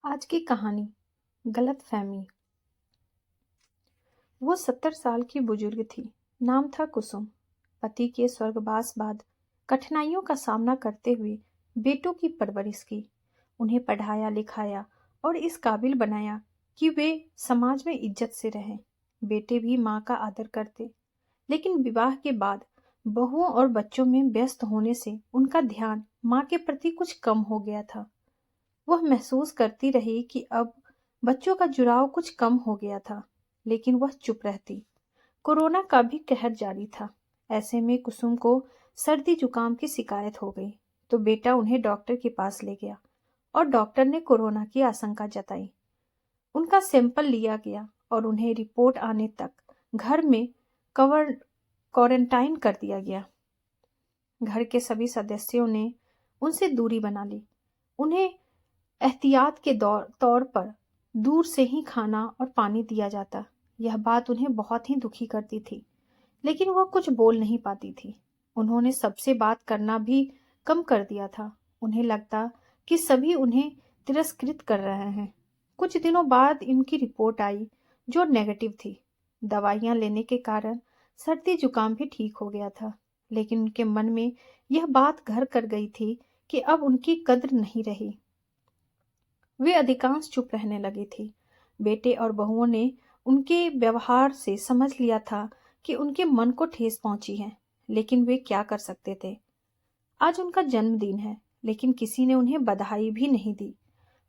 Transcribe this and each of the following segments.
आज की कहानी गलतफहमी। वो 70 साल की बुजुर्ग थी। नाम था कुसुम। पति के स्वर्गवास बाद कठिनाइयों का सामना करते हुए बेटों की परवरिश की, उन्हें पढ़ाया लिखाया और इस काबिल बनाया कि वे समाज में इज्जत से रहें। बेटे भी माँ का आदर करते, लेकिन विवाह के बाद बहुओं और बच्चों में व्यस्त होने से उनका ध्यान माँ के प्रति कुछ कम हो गया था। वह महसूस करती रही कि अब बच्चों का जुड़ाव कुछ कम हो गया था, लेकिन वह चुप रहती। कोरोना का भी कहर जारी था। ऐसे में कुसुम को सर्दी जुकाम की शिकायत हो गई, तो बेटा उन्हें डॉक्टर के पास ले गया और डॉक्टर ने कोरोना की आशंका जताई। उनका सैंपल लिया गया और उन्हें रिपोर्ट आने तक घर में कवर क्वारंटाइन कर दिया गया। घर के सभी सदस्यों ने उनसे दूरी बना ली। उन्हें एहतियात के तौर पर दूर से ही खाना और पानी दिया जाता। यह बात उन्हें बहुत ही दुखी करती थी, लेकिन वह कुछ बोल नहीं पाती थी। उन्होंने सबसे बात करना भी कम कर दिया था। उन्हें लगता कि सभी उन्हें तिरस्कृत कर रहे हैं। कुछ दिनों बाद इनकी रिपोर्ट आई, जो नेगेटिव थी। दवाइयां लेने के कारण सर्दी जुकाम भी ठीक हो गया था, लेकिन उनके मन में यह बात घर कर गई थी कि अब उनकी कद्र नहीं रही। वे अधिकांश चुप रहने लगी थी। बेटे और बहुओं ने उनके व्यवहार से समझ लिया था कि उनके मन को ठेस पहुंची है, लेकिन वे क्या कर सकते थे। आज उनका जन्मदिन है, लेकिन किसी ने उन्हें बधाई भी नहीं दी।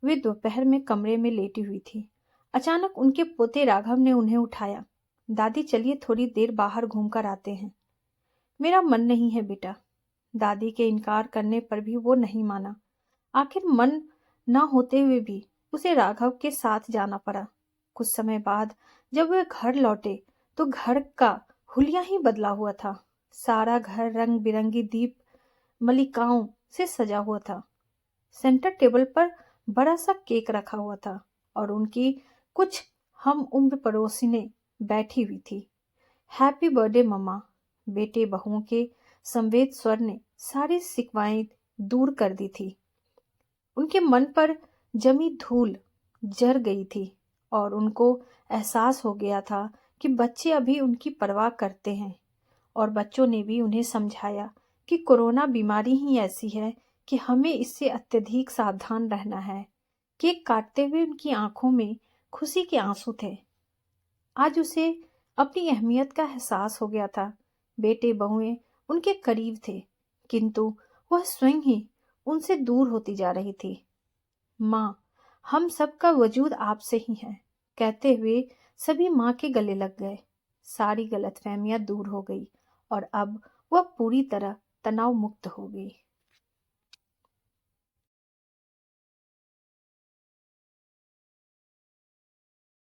वे दोपहर में कमरे में लेटी हुई थी। अचानक उनके पोते राघव ने उन्हें उठाया। दादी, चलिए थोड़ी देर बाहर घूमकर आते हैं। मेरा मन नहीं है बेटा। दादी के इनकार करने पर भी वो नहीं माना। आखिर मन न होते हुए भी उसे राघव के साथ जाना पड़ा। कुछ समय बाद जब वे घर लौटे तो घर का हुलिया ही बदला हुआ था। सारा घर रंग बिरंगी दीप मलिकाओं से सजा हुआ था। सेंटर टेबल पर बड़ा सा केक रखा हुआ था और उनकी कुछ हम उम्र पड़ोसिनें बैठी हुई थी। हैप्पी बर्थडे मम्मा। बेटे बहुओं के संवेद स्वर ने सारी शिकवाएं दूर कर दी थी। उनके मन पर जमी धूल जर गई थी और उनको एहसास हो गया था कि बच्चे अभी उनकी परवाह करते हैं। और बच्चों ने भी उन्हें समझाया कि कोरोना बीमारी ही ऐसी है कि हमें इससे अत्यधिक सावधान रहना है। केक काटते हुए उनकी आंखों में खुशी के आंसू थे। आज उसे अपनी अहमियत का एहसास हो गया था। बेटे बहुएं उनके करीब थे, किंतु वह स्वयं ही उनसे दूर होती जा रही थी। माँ, हम सबका वजूद आपसे ही है, कहते हुए सभी माँ के गले लग गए। सारी गलतफहमियां दूर हो गई और अब वह पूरी तरह तनाव मुक्त हो गई।